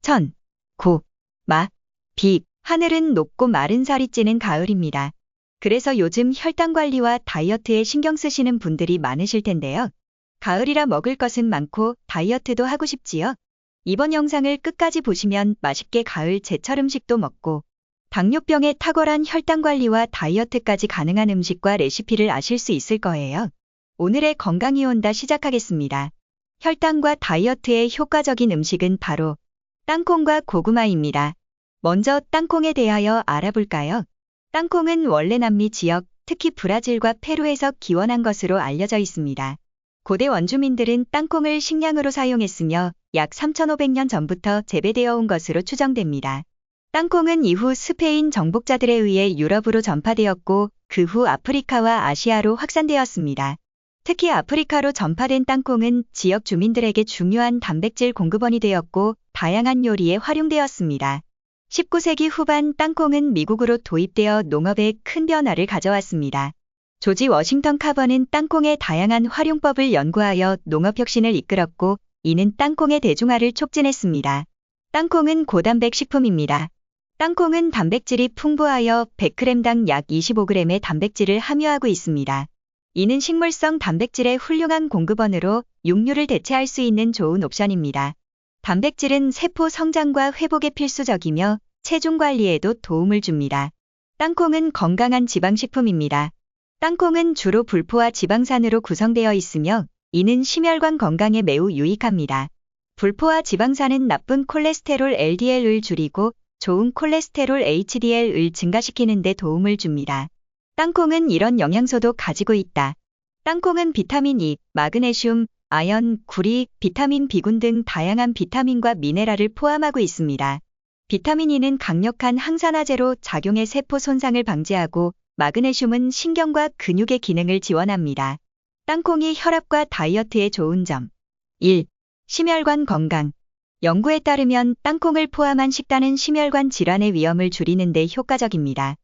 천, 고, 마, 비. 하늘은 높고 마른 살이 찌는 가을입니다. 그래서 요즘 혈당 관리와 다이어트에 신경 쓰시는 분들이 많으실 텐데요. 가을이라 먹을 것은 많고 다이어트도 하고 싶지요. 이번 영상을 끝까지 보시면 맛있게 가을 제철 음식도 먹고 당뇨병의 탁월한 혈당 관리와 다이어트까지 가능한 음식과 레시피를 아실 수 있을 거예요. 오늘의 건강이 온다 시작하겠습니다. 혈당과 다이어트에 효과적인 음식은 바로 땅콩과 고구마입니다. 먼저 땅콩에 대하여 알아볼까요? 땅콩은 원래 남미 지역, 특히 브라질과 페루에서 기원한 것으로 알려져 있습니다. 고대 원주민들은 땅콩을 식량으로 사용했으며 약 3,500년 전부터 재배되어 온 것으로 추정됩니다. 땅콩은 이후 스페인 정복자들에 의해 유럽으로 전파되었고 그 후 아프리카와 아시아로 확산되었습니다. 특히 아프리카로 전파된 땅콩은 지역 주민들에게 중요한 단백질 공급원이 되었고 다양한 요리에 활용되었습니다. 19세기 후반 땅콩은 미국으로 도입되어 농업에 큰 변화를 가져왔습니다. 조지 워싱턴 카버는 땅콩의 다양한 활용법을 연구하여 농업혁신을 이끌었고 이는 땅콩의 대중화를 촉진했습니다. 땅콩은 고단백 식품입니다. 땅콩은 단백질이 풍부하여 100g당 약 25g의 단백질을 함유하고 있습니다. 이는 식물성 단백질의 훌륭한 공급원으로 육류를 대체할 수 있는 좋은 옵션입니다. 단백질은 세포 성장과 회복에 필수적이며 체중 관리에도 도움을 줍니다. 땅콩은 건강한 지방식품입니다. 땅콩은 주로 불포화 지방산으로 구성되어 있으며 이는 심혈관 건강에 매우 유익합니다. 불포화 지방산은 나쁜 콜레스테롤 LDL을 줄이고 좋은 콜레스테롤 HDL을 증가시키는 데 도움을 줍니다. 땅콩은 이런 영양소도 가지고 있다. 땅콩은 비타민 E, 마그네슘, 아연, 구리, 비타민 B군 등 다양한 비타민과 미네랄을 포함하고 있습니다. 비타민 E는 강력한 항산화제로 작용해 세포 손상을 방지하고 마그네슘은 신경과 근육의 기능을 지원합니다. 땅콩이 혈압과 다이어트에 좋은 점. 1. 심혈관 건강. 연구에 따르면 땅콩을 포함한 식단은 심혈관 질환의 위험을 줄이는 데 효과적입니다.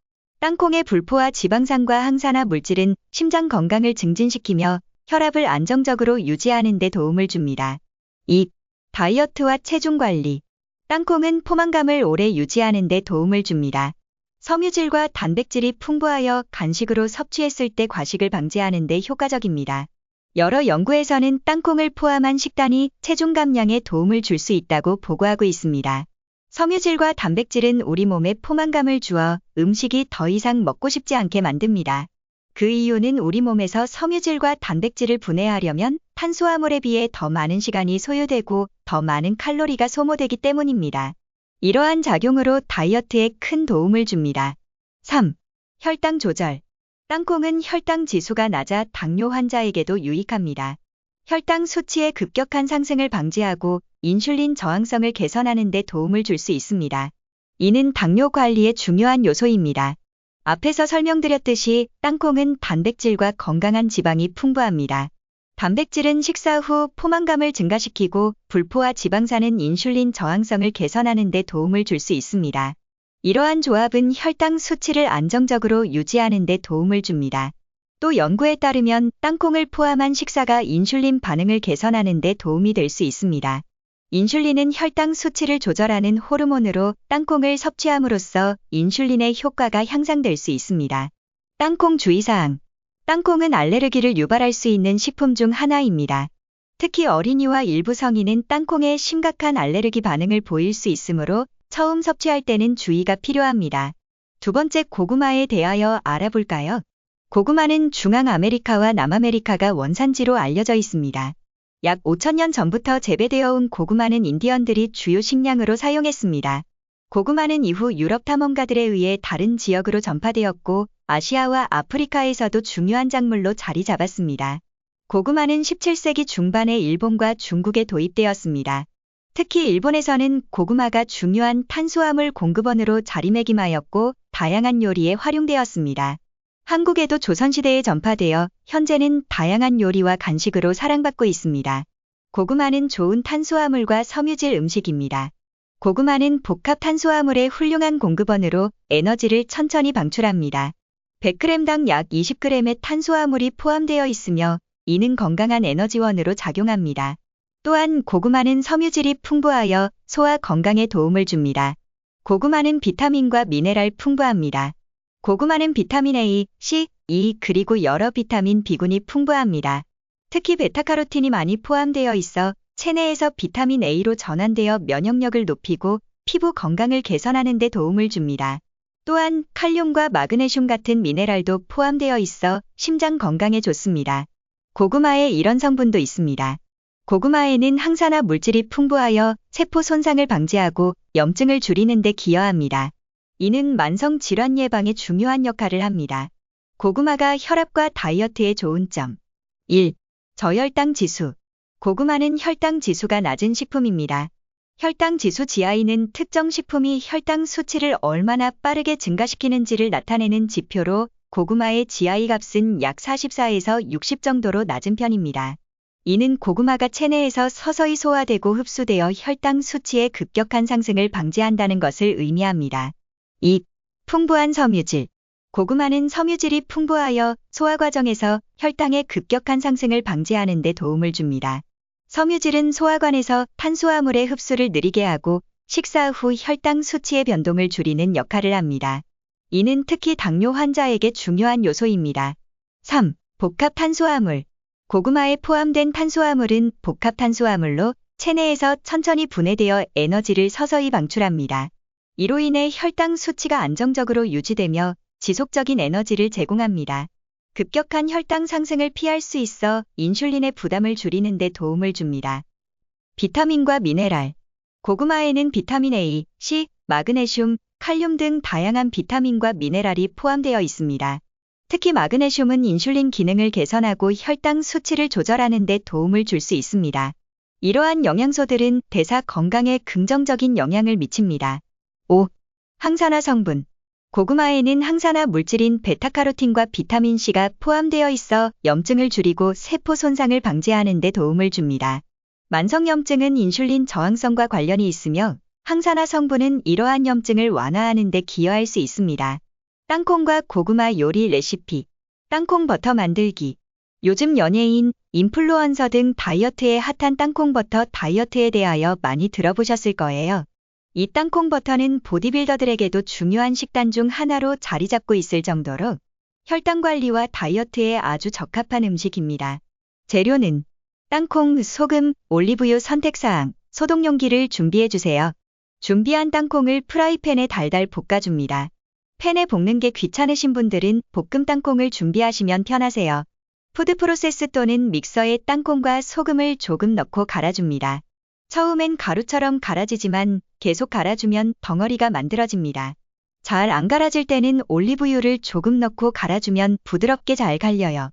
땅콩의 불포화 지방산과 항산화 물질은 심장 건강을 증진시키며 혈압을 안정적으로 유지하는 데 도움을 줍니다. 2. 다이어트와 체중 관리. 땅콩은 포만감을 오래 유지하는 데 도움을 줍니다. 섬유질과 단백질이 풍부하여 간식으로 섭취했을 때 과식을 방지하는 데 효과적입니다. 여러 연구에서는 땅콩을 포함한 식단이 체중 감량에 도움을 줄 수 있다고 보고하고 있습니다. 섬유질과 단백질은 우리 몸에 포만감을 주어 음식이 더 이상 먹고 싶지 않게 만듭니다. 그 이유는 우리 몸에서 섬유질과 단백질을 분해하려면 탄수화물에 비해 더 많은 시간이 소요되고 더 많은 칼로리가 소모되기 때문입니다. 이러한 작용으로 다이어트에 큰 도움을 줍니다. 3. 혈당 조절. 땅콩은 혈당 지수가 낮아 당뇨 환자에게도 유익합니다. 혈당 수치의 급격한 상승을 방지하고 인슐린 저항성을 개선하는 데 도움을 줄 수 있습니다. 이는 당뇨 관리의 중요한 요소입니다. 앞에서 설명드렸듯이 땅콩은 단백질과 건강한 지방이 풍부합니다. 단백질은 식사 후 포만감을 증가시키고 불포화 지방산은 인슐린 저항성을 개선하는 데 도움을 줄 수 있습니다. 이러한 조합은 혈당 수치를 안정적으로 유지하는 데 도움을 줍니다. 또 연구에 따르면 땅콩을 포함한 식사가 인슐린 반응을 개선하는 데 도움이 될 수 있습니다. 인슐린은 혈당 수치를 조절하는 호르몬으로 땅콩을 섭취함으로써 인슐린의 효과가 향상될 수 있습니다. 땅콩 주의사항. 땅콩은 알레르기를 유발할 수 있는 식품 중 하나입니다. 특히 어린이와 일부 성인은 땅콩에 심각한 알레르기 반응을 보일 수 있으므로 처음 섭취할 때는 주의가 필요합니다. 두 번째, 고구마에 대하여 알아볼까요? 고구마는 중앙아메리카와 남아메리카가 원산지로 알려져 있습니다. 약 5,000년 전부터 재배되어 온 고구마는 인디언들이 주요 식량으로 사용했습니다. 고구마는 이후 유럽 탐험가들에 의해 다른 지역으로 전파되었고 아시아와 아프리카에서도 중요한 작물로 자리 잡았습니다. 고구마는 17세기 중반에 일본과 중국에 도입되었습니다. 특히 일본에서는 고구마가 중요한 탄수화물 공급원으로 자리매김하였고 다양한 요리에 활용되었습니다. 한국에도 조선시대에 전파되어 현재는 다양한 요리와 간식으로 사랑받고 있습니다. 고구마는 좋은 탄수화물과 섬유질 음식입니다. 고구마는 복합 탄수화물의 훌륭한 공급원으로 에너지를 천천히 방출합니다. 100g당 약 20g의 탄수화물이 포함되어 있으며 이는 건강한 에너지원으로 작용합니다. 또한 고구마는 섬유질이 풍부하여 소화 건강에 도움을 줍니다. 고구마는 비타민과 미네랄 풍부합니다. 고구마는 비타민 A, C, E 그리고 여러 비타민 B군이 풍부합니다. 특히 베타카로틴이 많이 포함되어 있어 체내에서 비타민 A로 전환되어 면역력을 높이고 피부 건강을 개선하는 데 도움을 줍니다. 또한 칼륨과 마그네슘 같은 미네랄도 포함되어 있어 심장 건강에 좋습니다. 고구마에 이런 성분도 있습니다. 고구마에는 항산화 물질이 풍부하여 세포 손상을 방지하고 염증을 줄이는 데 기여합니다. 이는 만성 질환 예방에 중요한 역할을 합니다. 고구마가 혈압과 다이어트에 좋은 점. 1. 저혈당 지수. 고구마는 혈당 지수가 낮은 식품입니다. 혈당 지수 GI는 특정 식품이 혈당 수치를 얼마나 빠르게 증가시키는지를 나타내는 지표로 고구마의 GI 값은 약 44에서 60 정도로 낮은 편입니다. 이는 고구마가 체내에서 서서히 소화되고 흡수되어 혈당 수치의 급격한 상승을 방지한다는 것을 의미합니다. 2. 풍부한 섬유질. 고구마는 섬유질이 풍부하여 소화 과정에서 혈당의 급격한 상승을 방지하는 데 도움을 줍니다. 섬유질은 소화관에서 탄수화물의 흡수를 느리게 하고 식사 후 혈당 수치의 변동을 줄이는 역할을 합니다. 이는 특히 당뇨 환자에게 중요한 요소입니다. 3. 복합 탄수화물. 고구마에 포함된 탄수화물은 복합 탄수화물로 체내에서 천천히 분해되어 에너지를 서서히 방출합니다. 이로 인해 혈당 수치가 안정적으로 유지되며 지속적인 에너지를 제공합니다. 급격한 혈당 상승을 피할 수 있어 인슐린의 부담을 줄이는 데 도움을 줍니다. 비타민과 미네랄. 고구마에는 비타민 A, C, 마그네슘, 칼륨 등 다양한 비타민과 미네랄이 포함되어 있습니다. 특히 마그네슘은 인슐린 기능을 개선하고 혈당 수치를 조절하는 데 도움을 줄 수 있습니다. 이러한 영양소들은 대사 건강에 긍정적인 영향을 미칩니다. 5. 항산화 성분. 고구마에는 항산화 물질인 베타카로틴과 비타민 C가 포함되어 있어 염증을 줄이고 세포 손상을 방지하는 데 도움을 줍니다. 만성염증은 인슐린 저항성과 관련이 있으며 항산화 성분은 이러한 염증을 완화하는 데 기여할 수 있습니다. 땅콩과 고구마 요리 레시피. 땅콩 버터 만들기. 요즘 연예인, 인플루언서 등 다이어트에 핫한 땅콩 버터 다이어트에 대하여 많이 들어보셨을 거예요. 이 땅콩 버터는 보디빌더들에게도 중요한 식단 중 하나로 자리 잡고 있을 정도로 혈당 관리와 다이어트에 아주 적합한 음식입니다. 재료는 땅콩, 소금, 올리브유 선택사항, 소독용기를 준비해주세요. 준비한 땅콩을 프라이팬에 달달 볶아줍니다. 팬에 볶는 게 귀찮으신 분들은 볶음 땅콩을 준비하시면 편하세요. 푸드 프로세스 또는 믹서에 땅콩과 소금을 조금 넣고 갈아줍니다. 처음엔 가루처럼 갈아지지만 계속 갈아주면 덩어리가 만들어집니다. 잘 안 갈아질 때는 올리브유를 조금 넣고 갈아주면 부드럽게 잘 갈려요.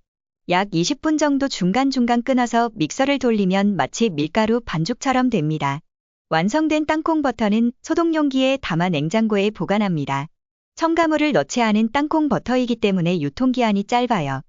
약 20분 정도 중간중간 끊어서 믹서를 돌리면 마치 밀가루 반죽처럼 됩니다. 완성된 땅콩 버터는 소독용기에 담아 냉장고에 보관합니다. 첨가물을 넣지 않은 땅콩 버터이기 때문에 유통기한이 짧아요.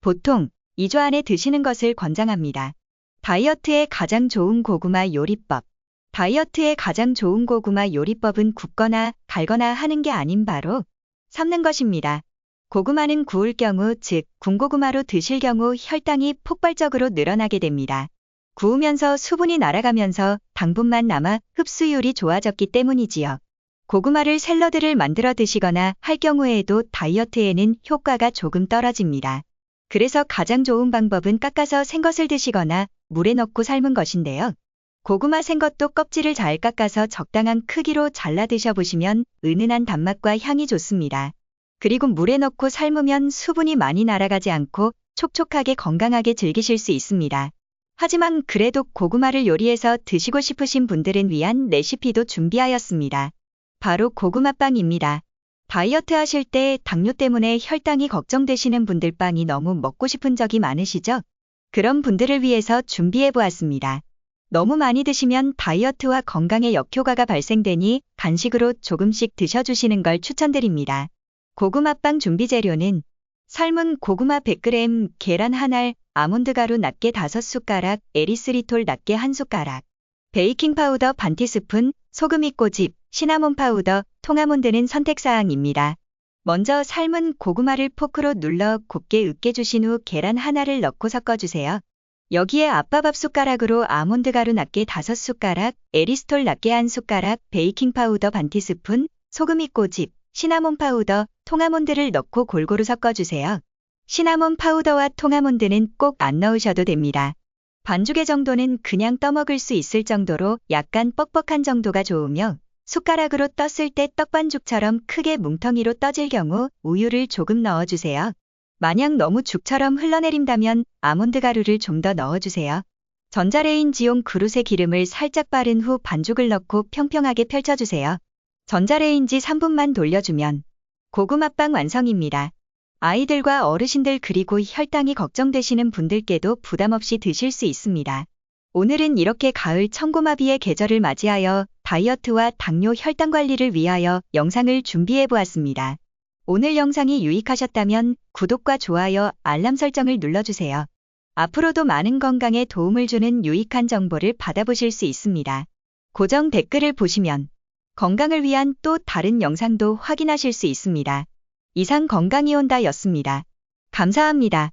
보통 2주 안에 드시는 것을 권장합니다. 다이어트에 가장 좋은 고구마 요리법. 다이어트에 가장 좋은 고구마 요리법은 굽거나 갈거나 하는 게 아닌 바로 삶는 것입니다. 고구마는 구울 경우, 즉 군고구마로 드실 경우 혈당이 폭발적으로 늘어나게 됩니다. 구우면서 수분이 날아가면서 당분만 남아 흡수율이 좋아졌기 때문이지요. 고구마를 샐러드를 만들어 드시거나 할 경우에도 다이어트에는 효과가 조금 떨어집니다. 그래서 가장 좋은 방법은 깎아서 생것을 드시거나 물에 넣고 삶은 것인데요. 고구마 생것도 껍질을 잘 깎아서 적당한 크기로 잘라 드셔보시면 은은한 단맛과 향이 좋습니다. 그리고 물에 넣고 삶으면 수분이 많이 날아가지 않고 촉촉하게 건강하게 즐기실 수 있습니다. 하지만 그래도 고구마를 요리해서 드시고 싶으신 분들을 위한 레시피도 준비하였습니다. 바로 고구마빵입니다. 다이어트 하실 때 당뇨 때문에 혈당이 걱정되시는 분들 빵이 너무 먹고 싶은 적이 많으시죠? 그런 분들을 위해서 준비해 보았습니다. 너무 많이 드시면 다이어트와 건강에 역효과가 발생되니 간식으로 조금씩 드셔주시는 걸 추천드립니다. 고구마빵 준비 재료는 삶은 고구마 100g, 계란 1알, 아몬드 가루 낱개 5숟가락, 에리스리톨 낱개 1숟가락, 베이킹 파우더 반 티스푼, 소금 2꼬집, 시나몬 파우더, 통아몬드는 선택사항입니다. 먼저 삶은 고구마를 포크로 눌러 곱게 으깨주신 후 계란 하나를 넣고 섞어주세요. 여기에 아빠밥 숟가락으로 아몬드 가루 낱개 5숟가락, 에리스톨 낱개 1숟가락, 베이킹 파우더 반 티스푼, 소금 이꼬집, 시나몬 파우더, 통아몬드를 넣고 골고루 섞어주세요. 시나몬 파우더와 통아몬드는 꼭 안 넣으셔도 됩니다. 반죽의 정도는 그냥 떠먹을 수 있을 정도로 약간 뻑뻑한 정도가 좋으며 숟가락으로 떴을 때 떡반죽처럼 크게 뭉텅이로 떠질 경우 우유를 조금 넣어주세요. 만약 너무 죽처럼 흘러내린다면 아몬드 가루를 좀 더 넣어주세요. 전자레인지용 그릇에 기름을 살짝 바른 후 반죽을 넣고 평평하게 펼쳐주세요. 전자레인지 3분만 돌려주면 고구마빵 완성입니다. 아이들과 어르신들 그리고 혈당이 걱정되시는 분들께도 부담 없이 드실 수 있습니다. 오늘은 이렇게 가을 청고마비의 계절을 맞이하여 다이어트와 당뇨 혈당 관리를 위하여 영상을 준비해 보았습니다. 오늘 영상이 유익하셨다면 구독과 좋아요, 알람 설정을 눌러주세요. 앞으로도 많은 건강에 도움을 주는 유익한 정보를 받아보실 수 있습니다. 고정 댓글을 보시면 건강을 위한 또 다른 영상도 확인하실 수 있습니다. 이상 건강이온다였습니다. 감사합니다.